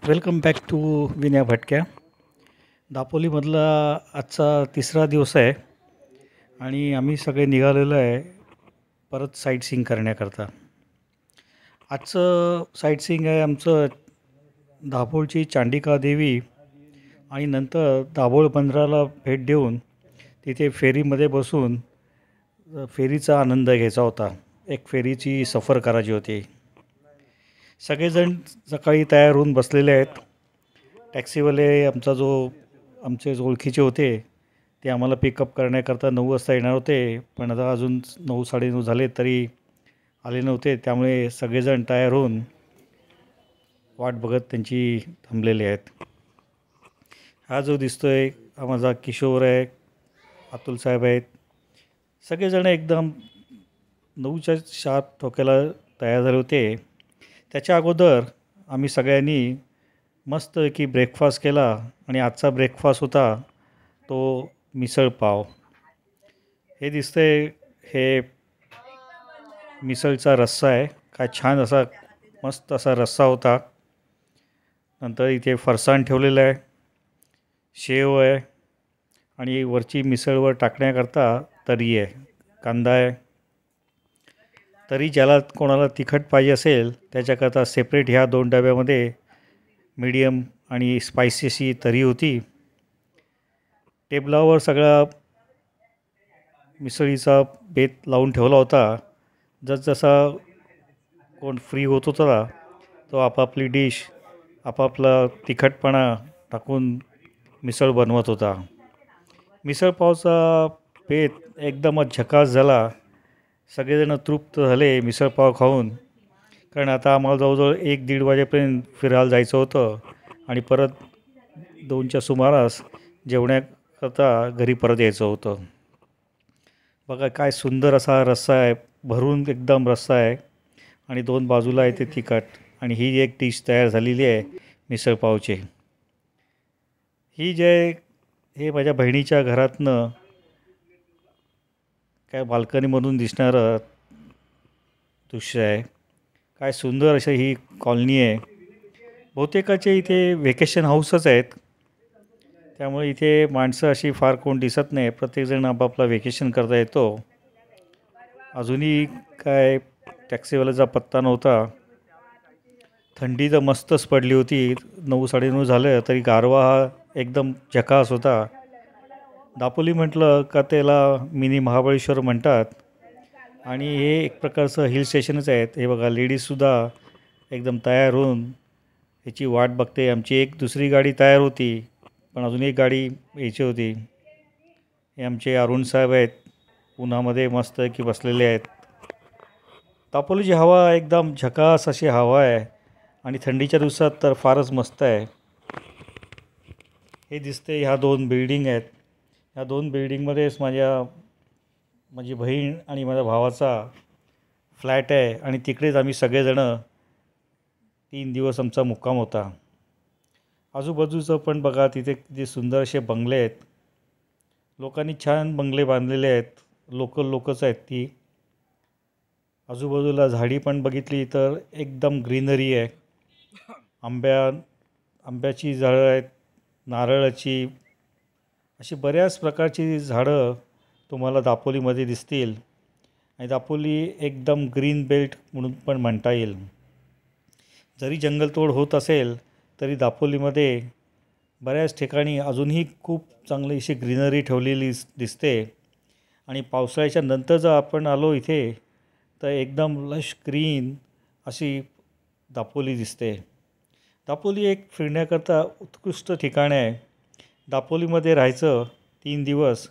Welcome back to Vinaya भटक्या. दापोलीमधला आजचा तिसरा दिवस आहे आणि आम्ही सगळे निघालेलो आहे परत साईटसीइंग करण्याकरता. आजचं साईटसीइंग आहे आमचं दाभोळची चांडिका देवी आणि नंतर दाभोळ बंदराला भेट देऊन तिथे फेरीमध्ये बसून फेरीचा आनंद घ्यायचा होता. एक फेरीची सफर करायची होती. सगळेजण सकाळी तयार होऊन बसलेले आहेत. टॅक्सीवाले आमचे जो ओळखीचे होते ते आम्हाला पिकअप करण्याकरता 9 वाजता येणार होते, पण आता अजून 9 साडेनऊ झाले तरी आले नव्हते. त्यामुळे सगळेजण तयार होऊन वाट बघत त्यांची थांबलेले आहेत. हा जो दिसतोय हा माझा किशोर आहे, अतुल साहेब आहेत. सगळेजण एकदम 9च्या शार्प ठोक्याला तयार झाले होते. त्याच्या अगोदर आम्ही सगळ्यांनी मस्तपैकी ब्रेकफास्ट केला आणि आजचा ब्रेकफास्ट होता तो मिसळ पाव. हे दिसतंय हे मिसळचा रस्सा आहे. काय छान असा मस्त असा रस्सा होता. नंतर इथे फरसाण ठेवलेलं आहे, शेव आहे आणि वरची मिसळवर टाकण्याकरता तर्री आहे, कांदा आहे. तरी ज्याला कोणाला तिखट पाहिजे असेल त्याच्याकरता सेपरेट ह्या 2 डब्यामध्ये मीडियम आणि स्पायसी अशी तर्री होती. टेबलावर सगळा मिसळीचा बेत लावून ठेवला होता. जसजसा कोण फ्री होत होता तो आपापली डिश आपापला तिखटपणा टाकून मिसळ बनवत होता. मिसळपावचा बेत एकदमच झकास झाला. सगळेजण तृप्त झाले मिसळपाव खाऊन, कारण आता आम्हाला जवळजवळ 1-1:30 वाजेपर्यंत फिरायला जायचं होतं आणि परत 2च्या सुमारास जेवण्याकरता घरी परत यायचं होतं. बघा काय सुंदर असा रस्सा आहे, भरून एकदम रस्सा आहे आणि 2 बाजूला आहे ते तिखट आणि ही एक डिश तयार झालेली आहे मिसळपावची. हे माझ्या बहिणीच्या घरातनं काय बाल्कनीमधून दिसणारं दृश्य आहे. काय सुंदर अशी ही कॉलनी आहे. बहुतेकाचे इथे व्हेकेशन हाऊसच आहेत, त्यामुळे इथे माणसं अशी फार कोण दिसत नाही. प्रत्येकजण आपापला व्हेकेशन करता येतो. अजूनही काय टॅक्सीवाल्याचा पत्ता नव्हता. थंडी तर मस्तच पडली होती. 9 साडेनऊ झालं तरी गारवा हा एकदम झकास होता. दापोली म्हटलं का त्याला मिनी महाबळेश्वर म्हणतात आणि हे एक प्रकारचं हिल स्टेशनच आहेत. हे बघा लेडीजसुद्धा एकदम तयार होऊन ह्याची वाट बघते. आमची एक दुसरी गाडी तयार होती, पण अजून एक गाडी यायची होती. हे आमचे अरुण साहेब आहेत, उन्हामध्ये मस्त की बसलेले आहेत. दापोलीची हवा एकदम झकास अशी हवा आहे आणि थंडीच्या दिवसात तर फारच मस्त आहे. हे दिसते ह्या 2 बिल्डिंग आहेत. ह्या 2 बिल्डिंगमध्येच माझी बहीण आणि माझ्या भावाचा फ्लॅट आहे आणि तिकडेच आम्ही सगळेजणं 3 दिवस आमचा मुक्काम होता. आजूबाजूचं पण बघा, तिथे किती सुंदर असे बंगले आहेत. लोकांनी छान बंगले बांधलेले आहेत. लोकच आहेत ती. आजूबाजूला झाडी पण बघितली तर एकदम ग्रीनरी आहे. आंब्याची झाडं आहेत, नारळाची, अशी बऱ्याच प्रकारची झाडं तुम्हाला दापोलीमध्ये दिसतील आणि दापोली एकदम ग्रीन बेल्ट म्हणून पण म्हणता येईल. जरी जंगलतोड होत असेल तरी दापोलीमध्ये बऱ्याच ठिकाणी अजूनही खूप चांगली अशी ग्रीनरी ठेवलेली दिसते आणि पावसाळ्याच्या नंतर जर आपण आलो इथे तर एकदम लश ग्रीन अशी दापोली दिसते. दापोली एक फिरण्याकरता उत्कृष्ट ठिकाण आहे. दापोलीमध्ये राहायचं 3 दिवस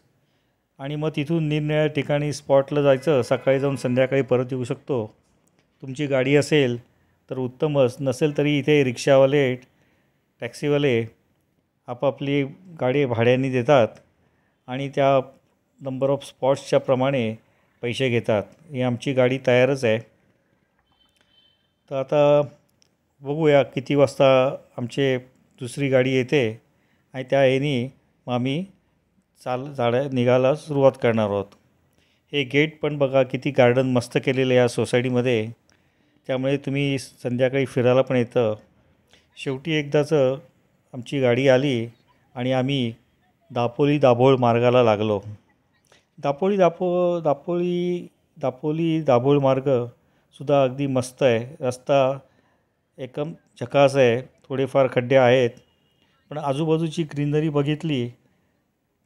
आणि मग तिथून निरनिराळ्या ठिकाणी स्पॉटला जायचं. सकाळी जाऊन संध्याकाळी परत येऊ शकतो. तुमची गाडी असेल तर उत्तमच, नसेल तरी इथे रिक्षावाले, टॅक्सीवाले आपापली गाडी भाड्याने देतात आणि त्या नंबर ऑफ स्पॉट्सच्या प्रमाणे पैसे घेतात. ही आमची गाडी तयारच आहे. तर आता बघूया किती वाजता आमची दुसरी गाडी येते आणि त्या याने मग आम्ही निघायला सुरुवात करणार आहोत. हे गेट पण बघा किती गार्डन मस्त केलेलं आहे या सोसायटीमध्ये, त्यामुळे तुम्ही संध्याकाळी फिरायला पण येतं. शेवटी एकदाचं आमची गाडी आली आणि आम्ही दापोली मार्गाला लागलो. दापोली दापो दापोली दापोली दाभोळ मार्गसुद्धा अगदी मस्त आहे. रस्ता एकदम झकास आहे. थोडेफार खड्डे आहेत, पण आजूबाजूची ग्रीनरी बघितली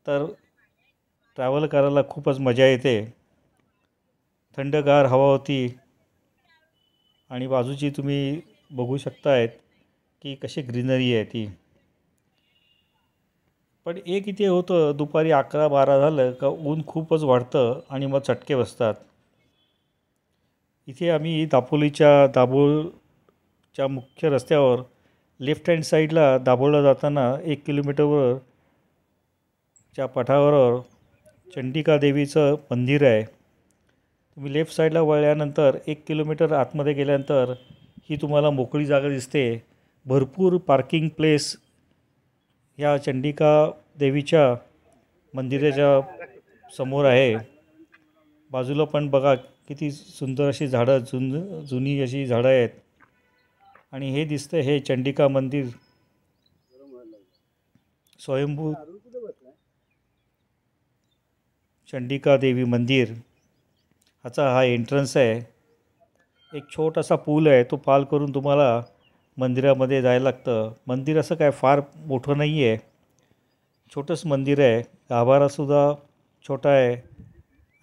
तर ट्रॅव्हल करायला खूपच मजा येते. थंडगार हवा होती आणि बाजूची तुम्ही बघू शकतायत की कशी ग्रीनरी आहे ती. पण एक इथे होतं, दुपारी 11-12 झालं का ऊन खूपच वाढतं आणि मग चटके बसतात. इथे आम्ही दाभोळच्या मुख्य रस्त्यावर लेफ्ट हँड साईडला दाभोळला जाताना 1 किलोमीटरवरच्या पठारावर चंडिका देवीचं मंदिर आहे. तुम्ही लेफ्ट साईडला वळल्यानंतर 1 किलोमीटर आतमध्ये गेल्यानंतर ही तुम्हाला मोकळी जागा दिसते. भरपूर पार्किंग प्लेस ह्या चंडिका देवीच्या मंदिराच्या समोर आहे. बाजूला पण बघा किती सुंदर अशी झाडं, जुनी अशी झाडं आहेत. आणि हे दिसतं हे चंडिका मंदिर, स्वयंभू चंडिका देवी मंदिर. हा एंट्रन्स आहे. एक छोटासा पूल आहे, तो पार करून तुम्हाला मंदिरामध्ये जायला लागतं. मंदिर असं काय फार मोठं नाही आहे, छोटंच मंदिर आहे. गाभारासुद्धा छोटा आहे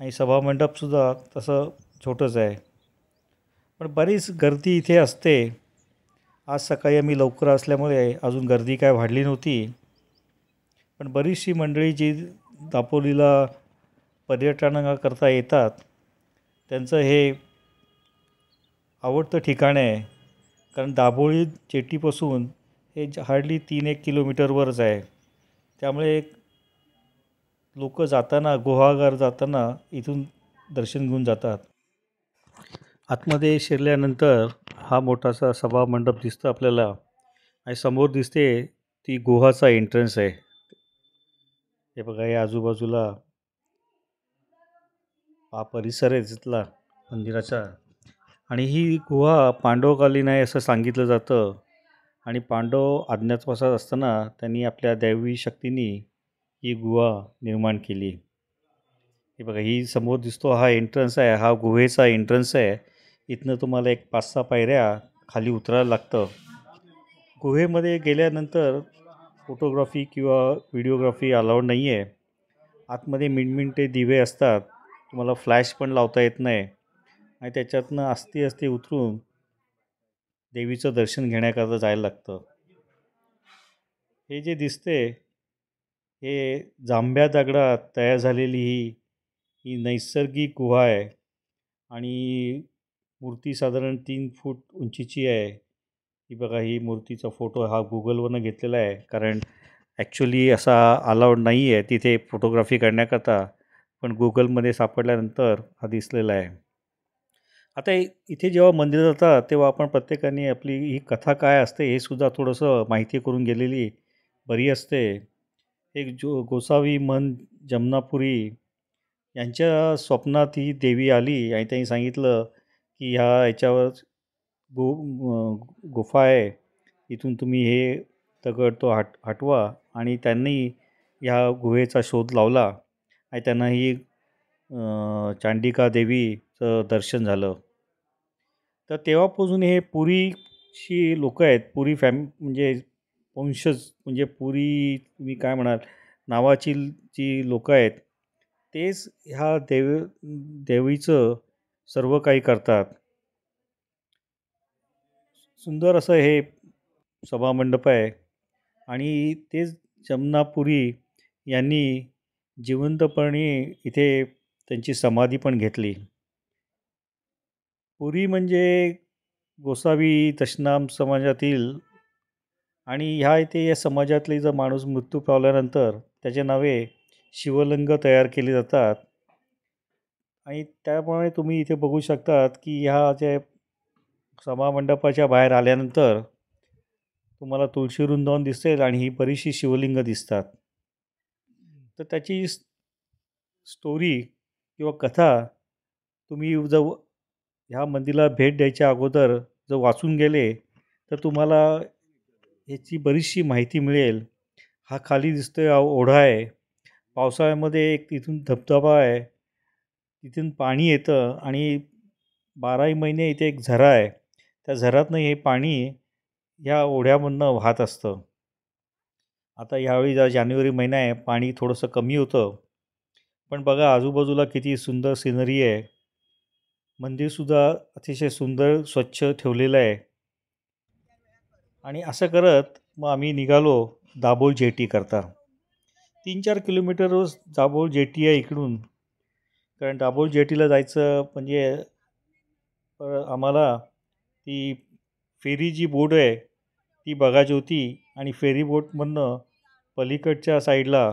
आणि सभामंडपसुद्धा तसं छोटंच आहे. पण बरीच गर्दी इथे असते. आज सकाळी आम्ही लवकर असल्यामुळे अजून गर्दी काय वाढली नव्हती. पण बरीचशी मंडळी जी दापोलीला पर्यटनाकरता येतात, त्यांचं हे आवडतं ठिकाण आहे. कारण दाभोळी जेटीपासून हे हार्डली 3-1 किलोमीटरवरच आहे. त्यामुळे लोक जाताना, गुहागर जाताना इथून दर्शन घेऊन जातात. आतमध्ये शिरल्यानंतर हा मोठासा सभामंडप दिसतो आपल्याला आणि समोर दिसते ती गुहाचा एंट्रन्स आहे. हे बघा, या आजूबाजूला हा परिसर आहे तिथला मंदिराचा. आणि ही गुहा पांडवकालीन आहे असं सांगितलं जातं. आणि पांडव अज्ञातवासात असताना त्यांनी आपल्या दैवी शक्तीने ही गुहा निर्माण केली. हे बघा, ही समोर दिसतो हा एंट्रन्स आहे, हा गुहेचा एंट्रन्स आहे. इथनं तुम्हाला एक 5-6 पायऱ्या खाली उतरायला लागतं. गुहेमध्ये गेल्यानंतर फोटोग्राफी किंवा व्हिडिओग्राफी अलाउड नाही आहे. आतमध्ये मिणमिणते दिवे असतात, तुम्हाला फ्लॅश पण लावता येत नाही. आणि त्याच्यातनं आस्ते उतरून देवीचं दर्शन घेण्याकरता जायला लागतं. हे जे दिसते हे जांभ्या दगडात तयार झालेली ही नैसर्गिक गुहा आहे. आणि मूर्ती साधारण 3 फूट उंचीची आहे. ही बघा, ही मूर्तीचा फोटो हा गुगलवरनं घेतलेला आहे. कारण ॲक्च्युली असा अलाउड नाही आहे तिथे फोटोग्राफी करण्याकरता, पण गुगलमध्ये सापडल्यानंतर हा दिसलेला आहे. आता इथे जेव्हा मंदिरात जातात तेव्हा आपण प्रत्येकाने आपली ही कथा काय असते हे सुद्धा थोडंसं माहिती करून गेलेली बरी असते. एक गोसावी मन जमनापुरी यांच्या स्वप्नात ही देवी आली आणि त्यांनी सांगितलं की याच्यावर गुफा आहे, इथून तुम्ही हे दगड तो हटवा. आणि त्यांनी ह्या गुहेचा शोध लावला आणि त्यांना ही चांडिका देवीचं दर्शन झालं. तर तेव्हापासून हे पुरीची लोक आहेत, पुरी म्हणजे वंशज, म्हणजे पुरी तुम्ही काय म्हणाल नावाची जी लोक आहेत, तेच ह्या देवीचं सर्व काही करतात. सुंदर असं हे सभामंडप आहे. आणि तेच जमनापुरी यांनी जिवंतपणे इथे त्यांची समाधी पण घेतली. पुरी म्हणजे गोसावी तशनाम समाजातील, आणि इथे या समाजातले जर माणूस मृत्यू पावल्यानंतर त्याचे नावे शिवलिंग तयार केले जातात. आणि त्यामुळे तुम्ही इथे बघू शकतात की ह्या जे सभामंडपाच्या बाहेर आल्यानंतर तुम्हाला तुळशी वृंदावन दिसेल आणि ही बरीचशी शिवलिंग दिसतात. तर त्याची स्टोरी किंवा कथा तुम्ही जर ह्या मंदिराला भेट द्यायच्या अगोदर जर वाचून गेले तर तुम्हाला याची बरीचशी माहिती मिळेल. हा खाली दिसतोय हा ओढा आहे. पावसाळ्यामध्ये एक तिथून धबधबा आहे. तिथून पाणी येतं आणि 12ही महिने इथे एक झरा आहे. त्या झऱ्यातनं हे पाणी ह्या ओढ्यामधनं वाहत असतं. आता ह्यावेळी जानेवारी महिना आहे, पाणी थोडंसं कमी होतं. पण बघा आजूबाजूला किती सुंदर सिनरी आहे. मंदिरसुद्धा अतिशय सुंदर स्वच्छ ठेवलेलं आहे. आणि असं करत मग आम्ही निघालो दाभोळ जेटी करता. 3-4 किलोमीटरवर दाभोळ जेटी आहे इकडून. कारण दाभोळ जेटीला जायचं म्हणजे आम्हाला ती फेरी जी बोट आहे ती बघायची होती आणि फेरी बोटमधनं पलीकडच्या साईडला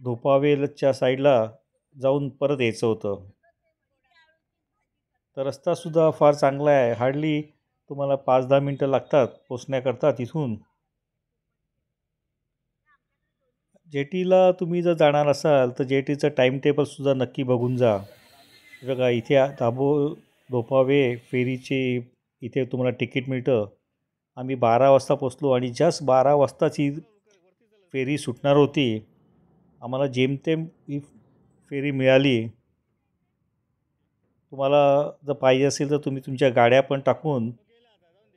धोपावेलच्या साईडला जाऊन परत यायचं होतं. तर रस्तासुद्धा फार चांगला आहे. हार्डली तुम्हाला 5-10 मिनटं लागतात पोचण्याकरता तिथून. जेटीला तुम्ही जर जाणार असाल तर जेटीचं टाईम टेबलसुद्धा नक्की बघून जा. बघा इथे दाभोळ धोपावे फेरीचे इथे तुम्हाला तिकीट मिळतं. आम्ही 12 वाजता पोचलो आणि जस्ट 12 वाजताची फेरी सुटणार होती. आम्हाला जेमतेम ही फेरी मिळाली. तुम्हाला जर पाहिजे असेल तर तुम्ही तुमच्या गाड्या पण टाकून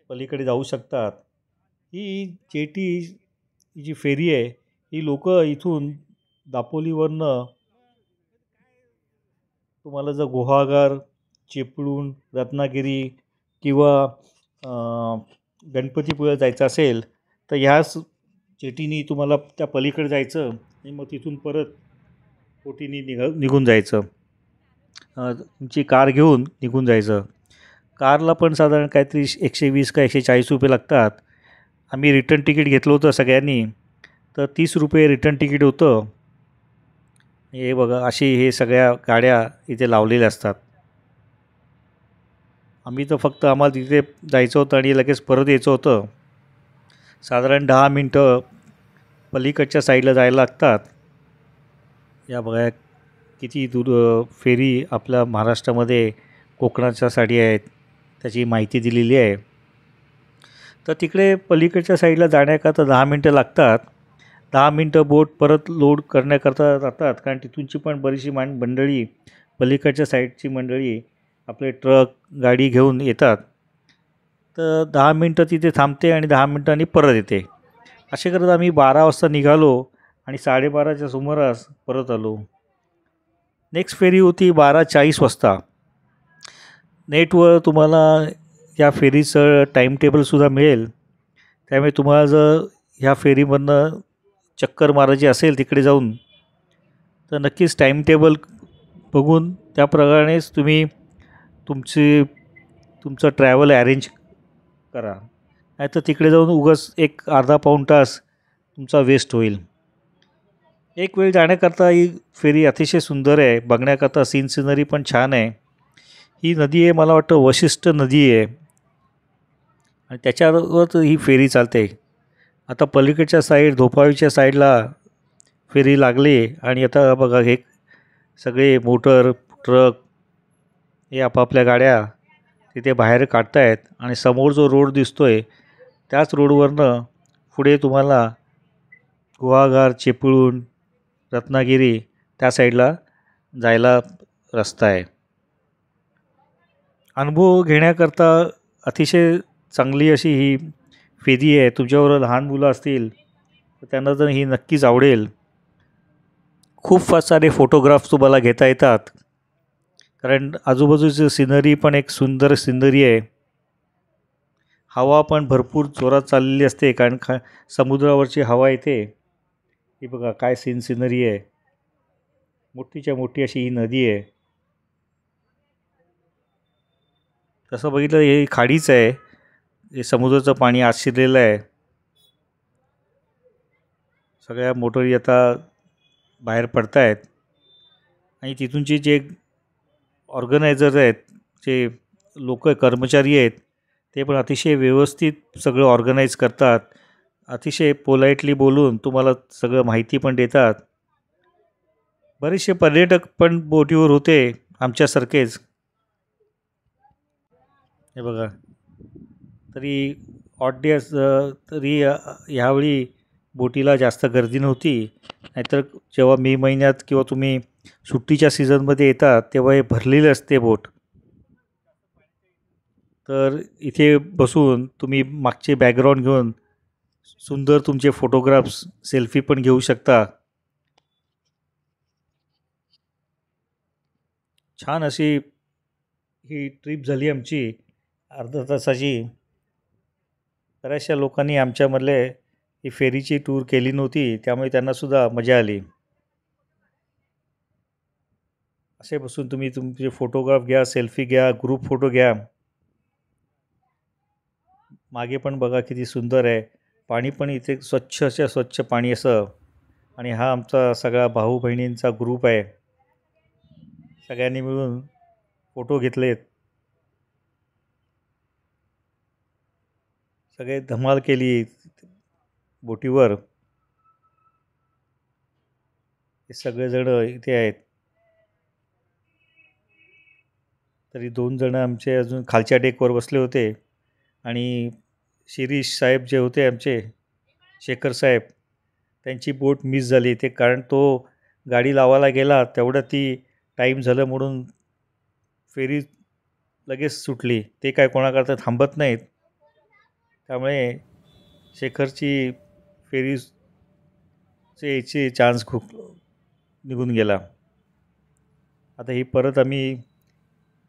पलीकडे जाऊ शकतात. ही जेटी ही जी फेरी आहे ही लोक इथून दापोलीवरनं तुम्हाला जर गुहागर, चिपळूण, रत्नागिरी किंवा गणपतीपुळे जायचं असेल तर ह्याच जेटीनी तुम्हाला त्या पलीकडे जायचं आणि मग तिथून परत बोटीने निघून जायचं. तुमची कार घेऊन निघून जायचं. कारला पण साधारण काहीतरी 120 का 140 रुपये लागतात. आम्ही रिटर्न तिकीट घेतलं होतं सगळ्यांनी, तर 30 रुपये रिटर्न तिकीट होतं. हे बघा अशी हे सगळ्या गाड्या इथे लावलेल्या असतात. आम्ही तर फक्त आम्हाला तिथे जायचं होतं आणि लगेच परत यायचं होतं. साधारण 10 मिनटं पलीकडच्या साईडला जायला लागतात. या बघा किती दूर फेरी आपल्या महाराष्ट्रामध्ये कोकणाच्यासाठी आहेत त्याची माहिती दिलेली आहे. तर तिकडे पलीकडच्या साईडला जाण्याकरता 10 मिनटं लागतात. 10 मिनटं बोट परत लोड करण्याकरता जातात कारण तिथूनची पण बरीचशी मंडळी पलीकडच्या साईडची मंडळी आपले ट्रक गाडी घेऊन येतात. तर 10 मिनटं तिथे थांबते आणि 10 मिनटांनी परत येते. असे करत आम्ही 12 वाजता निघालो आणि 12:30च्या सुमारास परत आलो. नेक्स्ट फेरी होती 12:40 वाजता. नेटवर तुम्हाला या फेरीचं टाईम टेबलसुद्धा मिळेल. त्यामुळे तुम्हाला जर ह्या फेरीमधनं चक्कर मारायची असेल तिकडे जाऊन तर नक्कीच टाईम टेबल बघून त्याप्रमाणेच तुम्ही तुमचं ट्रॅव्हल अरेंज करा. नाहीतर तिकडे जाऊन उगाच एक अर्धा पाऊण तास तुमचा वेस्ट होईल. एक वेळ जाण्याकरता ही फेरी अतिशय सुंदर आहे. बघण्याकरता सिनरी पण छान आहे. ही नदी आहे मला वाटतं वशिष्ठ नदी आहे आणि त्याच्यावर ही फेरी चालते. आता पलीकडच्या साईड धोपावीच्या साईडला फेरी लागली आणि आता बघा हे सगळे मोटर ट्रक हे आपापल्या गाड्या तिथे बाहेर काढत आहेत आणि समोर जो रोड दिसतोय त्याच रोडवरनं पुढे तुम्हाला गुहागर, चिपळूण, रत्नागिरी त्या साईडला जायला रस्ता आहे. अनुभव घेण्याकरता अतिशय चांगली अशी ही फेरी आहे. तुमच्याबरोबर लहान मुलं असतील तर त्यांना तर ही नक्कीच आवडेल. खूप सारे फोटोग्राफ्स तुम्हाला घेता येतात कारण आजूबाजूची सिनरी पण एक सुंदर सिनरी आहे. हवा पण भरपूर जोरात चाललेली असते कारण समुद्रावरची हवा येते. ही बघा काय सिनरी आहे. मोठीच्या मोठी अशी ही नदी आहे. तसं बघितलं हे खाडीच आहे. हे समुद्राचं पाणी आत शिरलेलं आहे. सगळ्या मोटरी आता बाहेर पडत आहेत आणि तिथूनचे जे ऑर्गनायझर आहेत जे लोक कर्मचारी आहेत ते पण अतिशय व्यवस्थित सगळं ऑर्गनाईज करतात. अतिशय पोलाइटली बोलून तुम्हाला सगळं माहिती पण देतात. बरेचसे पर्यटक पण बोटीवर होते आमच्यासारखेच. हे बघा तरी ऑड डे तरी ह्यावेळी बोटीला जास्त गर्दी नव्हती. नाहीतर जेव्हा मे महिन्यात किंवा तुम्ही सुट्टीच्या सीझनमध्ये येतात तेव्हा हे भरलेले असते बोट. तर इथे बसून तुम्ही मागचे बॅकग्राऊंड घेऊन सुंदर तुमचे फोटोग्राफ्स सेल्फी पण घेऊ शकता. छान अशी ही ट्रिप झाली आमची अर्धा तासाची. बऱ्याचशा लोकांनी आमच्यामधले ही फेरीची टूर केली नव्हती, त्यामुळे त्यांनासुद्धा मजा आली. असे बसून तुम्ही तुमचे फोटोग्राफ घ्या, सेल्फी घ्या, ग्रुप फोटो घ्या. मागे पण बघा किती सुंदर आहे. पाणी पण इथे स्वच्छ पाणी असं. आणि हा आमचा सगळा भाऊ बहिणींचा ग्रुप आहे. सगळ्यांनी मिळून फोटो घेतलेत. सगळे धमाल केली बोटीवर. हे सगळेजण इथे आहेत. तरी 2 जण आमचे अजून खालच्या डेकवर बसले होते. आणि शिरीष साहेब जे होते आमचे, शेखर साहेब, त्यांची बोट मिस झाली. ते कारण तो गाडी लावायला गेला तेवढ्यात ती टाईम झालं म्हणून फेरी लगेच सुटली. ते काय कोणाकरता थांबत नाहीत. त्यामुळे शेखरची फेरीचे यायचे चान्स खूप निघून गेला. आता ही परत आम्ही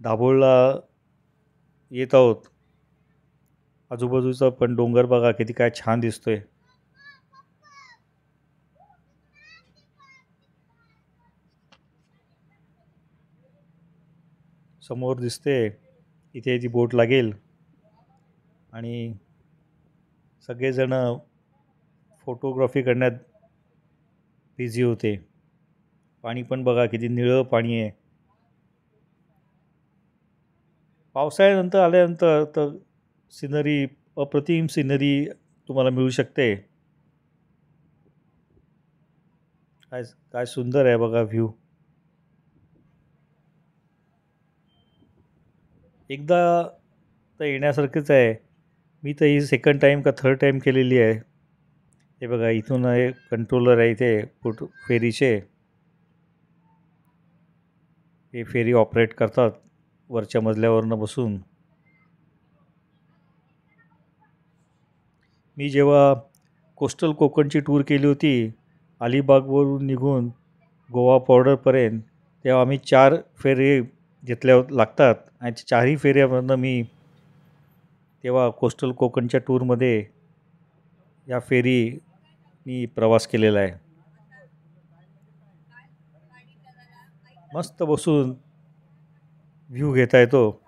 दाभोळला येत आहोत. आजूबाजूचा पण डोंगर बघा किती काय छान दिसतोय. समोर दिसते इथे ती बोट लागेल. आणि सगळेजण फोटोग्राफी करण्यात बिझी होते. पाणी पण बघा किती निळं पाणी आहे. पावसाळ्यानंतर आल्यानंतर तर सिनरी, अप्रतिम सिनरी तुम्हाला मिळू शकते. काय काय सुंदर आहे बघा व्ह्यू. एकदा तर येण्यासारखंच आहे. मी तर ही सेकंड टाईम का थर्ड टाईम केलेली आहे. हे बघा इथून एक कंट्रोलर आहे इथे फोटो फेरीचे. हे फेरी ऑपरेट करतात वरच्या मजल्यावरनं बसून. मी जेव्हा कोस्टल कोकणची टूर केली होती अलिबागवरून निघून गोवा बॉर्डरपर्यंत, तेव्हा आम्ही 4 फेरी घेतल्या लागतात. आणि 4ही फेऱ्यामधनं मी तेव्हा कोस्टल कोकणच्या टूरमध्ये या फेरी मी प्रवास केलेला आहे. मस्त बसून व्ह्यू घेता येतो.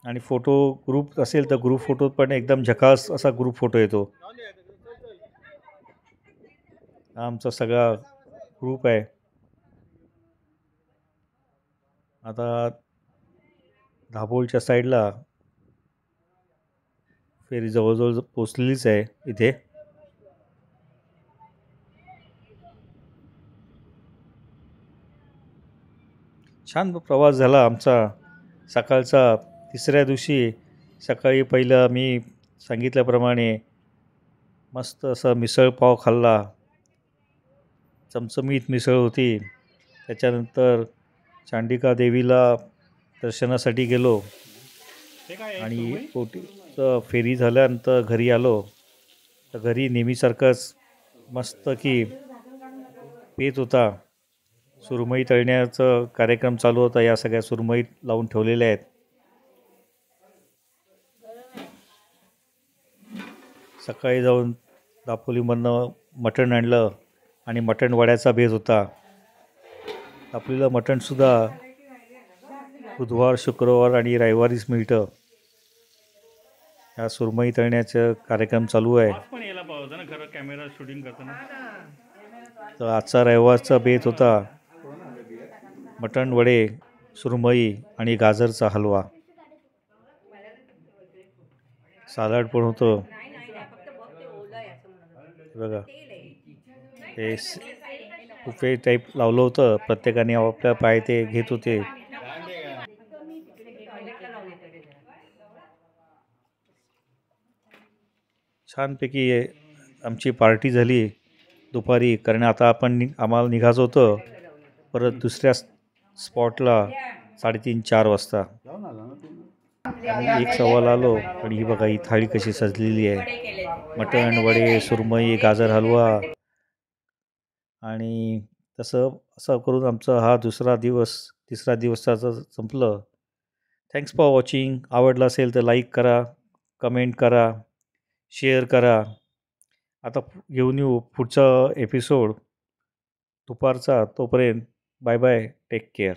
आणि फोटो ग्रुप असेल तर ग्रुप फोटो पण एकदम झकास असा ग्रुप फोटो येतो. हा आमचा सगळा ग्रुप आहे. आता दाभोळच्या साईडला फेरी जवळजवळ पोचलेलीच आहे इथे. छान प्रवास झाला आमचा सकाळचा. तिसऱ्या दिवशी सकाळी पहिलं मी सांगितल्याप्रमाणे मस्त असं मिसळपाव खाल्ला. चमचमीत मिसळ होती. त्याच्यानंतर चांडिका देवीला दर्शनासाठी गेलो. आणि बोटीचं फेरी झाल्यानंतर घरी आलो. तर घरी नेहमीसारखंच मस्त की पेत होता. सुरमई तळण्याचा कार्यक्रम चालू होता. या सगळ्या सुरमई लावून ठेवलेल्या आहेत. सकाळी जाऊन दापोलीमधनं मटण आणलं आणि मटण वड्याचा बेत होता. दापोलीला मटणसुद्धा बुधवार, शुक्रवार आणि रविवारीच मिळतं. ह्या सुरमई तळण्याचा कार्यक्रम चालू आहे. तर आजचा रविवारचा बेत होता मटण वडे, सुरमई आणि गाजरचा हलवा. सलाड पण होतं बघा. हे बुफे टाईप लावलं होतं. प्रत्येकाने आपल्या पाय ते घेत होते. छानपैकी आमची पार्टी झाली दुपारी, कारण आता आपण आम्हाला निघायचं होतं परत दुसऱ्या स्पॉटला 3:30-4 वाजता. आम्ही 1:15 आलो आणि ही बघा ही थाळी कशी सजलेली आहे. मटण, वडे, सुरमई, गाजर हलवा आणि तसं असं करून आमचा हा तिसरा दिवसाचं संपलं. Thanks for watching. आवडलं असेल तर लाईक करा, कमेंट करा, शेअर करा. आता घेऊन येऊ पुढचा एपिसोड दुपारचा. तोपर्यंत बाय बाय, टेक केअर.